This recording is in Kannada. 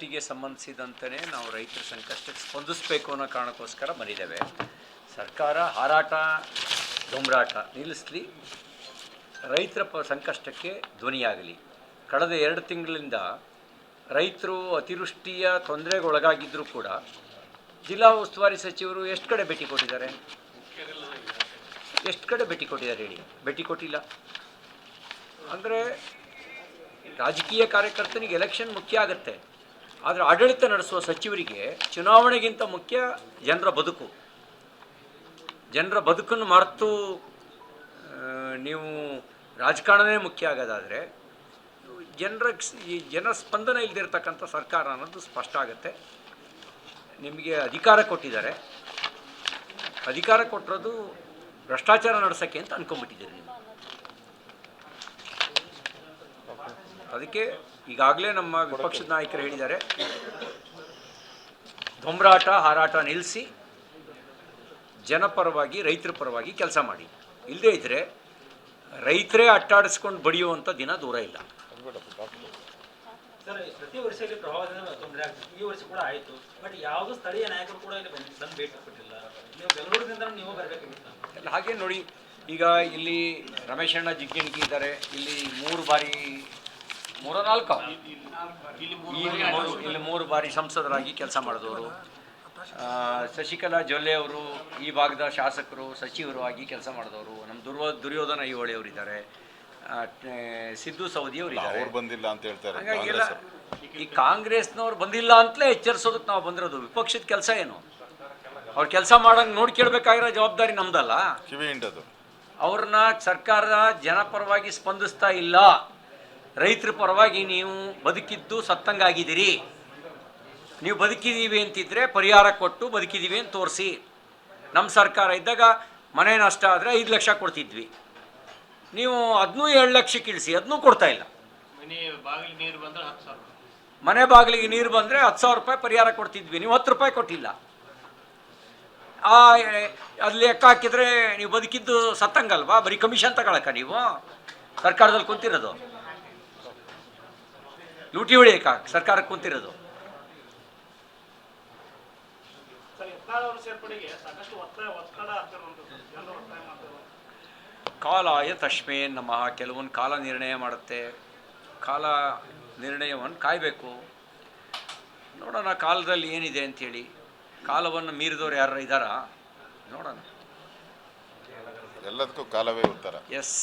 ಸಂಕಷ್ಟಿಗೆ ಸಂಬಂಧಿಸಿದಂತೆಯೇ ನಾವು ರೈತರ ಸಂಕಷ್ಟಕ್ಕೆ ಸ್ಪಂದಿಸಬೇಕು ಅನ್ನೋ ಕಾರಣಕ್ಕೋಸ್ಕರ ಬಂದಿದ್ದೇವೆ. ಸರ್ಕಾರ ಹಾರಾಟ ದೊಂಬರಾಟ ನಿಲ್ಲಿಸಲಿ, ರೈತರ ಸಂಕಷ್ಟಕ್ಕೆ ಧ್ವನಿಯಾಗಲಿ. ಕಳೆದ 2 ತಿಂಗಳಿಂದ ರೈತರು ಅತಿವೃಷ್ಟಿಯ ತೊಂದರೆಗೊಳಗಾಗಿದ್ದರೂ ಕೂಡ ಜಿಲ್ಲಾ ಉಸ್ತುವಾರಿ ಸಚಿವರು ಎಷ್ಟು ಕಡೆ ಭೇಟಿ ಕೊಟ್ಟಿದ್ದಾರೆ? ಎಷ್ಟು ಕಡೆ ಭೇಟಿ ಕೊಟ್ಟಿದ್ದಾರೆ ಹೇಳಿ? ಭೇಟಿ ಕೊಟ್ಟಿಲ್ಲ. ಅಂದರೆ ರಾಜಕೀಯ ಕಾರ್ಯಕರ್ತನಿಗೆ ಎಲೆಕ್ಷನ್ ಮುಖ್ಯ ಆಗುತ್ತೆ, ಆದರೆ ಆಡಳಿತ ನಡೆಸುವ ಸಚಿವರಿಗೆ ಚುನಾವಣೆಗಿಂತ ಮುಖ್ಯ ಜನರ ಬದುಕು. ಜನರ ಬದುಕನ್ನು ಮರೆತು ನೀವು ರಾಜಕಾರಣವೇ ಮುಖ್ಯ ಆಗೋದಾದರೆ ಜನ ಸ್ಪಂದನೆ ಇಲ್ಲದಿರ್ತಕ್ಕಂಥ ಸರ್ಕಾರ ಅನ್ನೋದು ಸ್ಪಷ್ಟ ಆಗುತ್ತೆ. ನಿಮಗೆ ಅಧಿಕಾರ ಕೊಟ್ಟಿದ್ದಾರೆ, ಅಧಿಕಾರ ಕೊಟ್ಟಿರೋದು ಭ್ರಷ್ಟಾಚಾರ ನಡೆಸೋಕ್ಕೆ ಅಂತ ಅಂದ್ಕೊಂಡ್ಬಿಟ್ಟಿದ್ದೀರಿ ನೀವು. ಅದಕ್ಕೆ ಈಗಾಗಲೇ ನಮ್ಮ ವಿಪಕ್ಷದ ನಾಯಕರು ಹೇಳಿದ್ದಾರೆ, ದೊಂಬರಾಟ ಹಾರಾಟ ನಿಲ್ಲಿಸಿ ಜನಪರವಾಗಿ ರೈತರ ಪರವಾಗಿ ಕೆಲಸ ಮಾಡಿ. ಇಲ್ಲದೇ ಇದ್ದರೆ ರೈತರೇ ಅಟ್ಟಾಡಿಸ್ಕೊಂಡು ಬಡಿಯುವಂಥ ದಿನ ದೂರ ಇಲ್ಲ. ಸರ್, ಪ್ರತಿ ವರ್ಷ ಇಲ್ಲಿ ಪ್ರವಾಹದಿಂದ ತೊಂದರೆ ಆಗ್ತದೆ. ಈ ವರ್ಷ ಕೂಡ ಆಯಿತು, ಬಟ್ ಯಾವುದೂ ಸ್ಥಳೀಯ ನಾಯಕರು ಕೂಡ ಇಲ್ಲಿ ಬಂದು ಭೇಟಿ ಕೊಟ್ಟಿಲ್ಲ. ನೀವು ಬೆಂಗಳೂರಿನಿಂದ ನೀವು ಬರಬೇಕಾಗಿತ್ತು. ಹಾಗೆ ನೋಡಿ, ಈಗ ಇಲ್ಲಿ ರಮೇಶಣ್ಣ ಜಿಗ್ಗಿಣಿಗಿ ಇದ್ದಾರೆ, ಇಲ್ಲಿ 3 ಬಾರಿ 3 ಬಾರಿ ಸಂಸದರಾಗಿ ಕೆಲಸ ಮಾಡಿದವರು. ಶಶಿಕಲಾ ಜೊಲ್ಲೆ ಅವರು ಈ ಭಾಗದ ಶಾಸಕರು ಸಚಿವರು ಆಗಿ ಕೆಲಸ ಮಾಡಿದವರು. ನಮ್ಮ ದುರ್ಯೋಧನ ಐಹೊಳೆ ಅವರಿದ್ದಾರೆ, ಸಿದ್ದು ಸೌದಿ ಅವರಿದ್ದಾರೆ. ಬಂದಿಲ್ಲ ಅಂತ ಹೇಳ್ತಾರೆ. ಹಾಗಾಗಿಲ್ಲ, ಈ ಕಾಂಗ್ರೆಸ್ನವ್ರು ಬಂದಿಲ್ಲ ಅಂತಲೇ ಎಚ್ಚರಿಸೋದಕ್ಕೆ ನಾವು ಬಂದಿರೋದು. ವಿಪಕ್ಷದ ಕೆಲಸ ಏನು? ಅವ್ರ ಕೆಲಸ ಮಾಡೋಂಗೆ ನೋಡ್ಕೊಳ್ಬೇಕಾಗಿರೋ ಜವಾಬ್ದಾರಿ ನಮ್ದಲ್ಲ. ಕಿವಿ ಹಿಂಡದು. ಅವ್ರನ್ನ ಸರ್ಕಾರ ಜನಪರವಾಗಿ ಸ್ಪಂದಿಸ್ತಾ ಇಲ್ಲ. ರೈತರ ಪರವಾಗಿ ನೀವು ಬದುಕಿದ್ದು ಸತ್ತಂಗಾಗಿದ್ದೀರಿ. ನೀವು ಬದುಕಿದ್ದೀವಿ ಅಂತಿದ್ರೆ ಪರಿಹಾರ ಕೊಟ್ಟು ಬದುಕಿದ್ದೀವಿ ಅಂತ ತೋರಿಸಿ. ನಮ್ಮ ಸರ್ಕಾರ ಇದ್ದಾಗ ಮನೆ ನಷ್ಟ ಆದರೆ 5 ಲಕ್ಷ ಕೊಡ್ತಿದ್ವಿ, ನೀವು ಅದನ್ನೂ 7 ಲಕ್ಷಕ್ಕೆ ಇಳಿಸಿ, ಅದನ್ನೂ ಕೊಡ್ತಾ ಇಲ್ಲ. ಮನೆ ಬಾಗಿಲಿಗೆ ನೀರು ಬಂದರೆ 10,000 ರೂಪಾಯಿ ಪರಿಹಾರ ಕೊಡ್ತಿದ್ವಿ, ನೀವು 10 ರೂಪಾಯಿ ಕೊಟ್ಟಿಲ್ಲ. ಅದು ಲೆಕ್ಕ ಹಾಕಿದರೆ ನೀವು ಬದುಕಿದ್ದು ಸತ್ತಂಗಲ್ವಾ? ಬರೀ ಕಮಿಷನ್ ತಗೊಳಕ ನೀವು ಸರ್ಕಾರದಲ್ಲಿ ಕುಂತಿರೋದು? ಲೂಟಿ ಹೊಡಿಯಕ ಸರ್ಕಾರಕ್ಕೆ ಕುಂತಿರೋದು? ಕಾಲಾಯ ತಸ್ಮೈ ನಮಃ. ಕೆಲವೊಂದು ಕಾಲ ನಿರ್ಣಯ ಮಾಡುತ್ತೆ, ಕಾಲ ನಿರ್ಣಯವನ್ನು ಕಾಯಬೇಕು. ನೋಡೋಣ ಕಾಲದಲ್ಲಿ ಏನಿದೆ ಅಂಥೇಳಿ. ಕಾಲವನ್ನು ಮೀರಿದವ್ರು ಯಾರು ಇದ್ದಾರಾ? ನೋಡೋಣ. ಎಲ್ಲದಕ್ಕೂ ಕಾಲವೇ ಉತ್ತರ. ಎಸ್.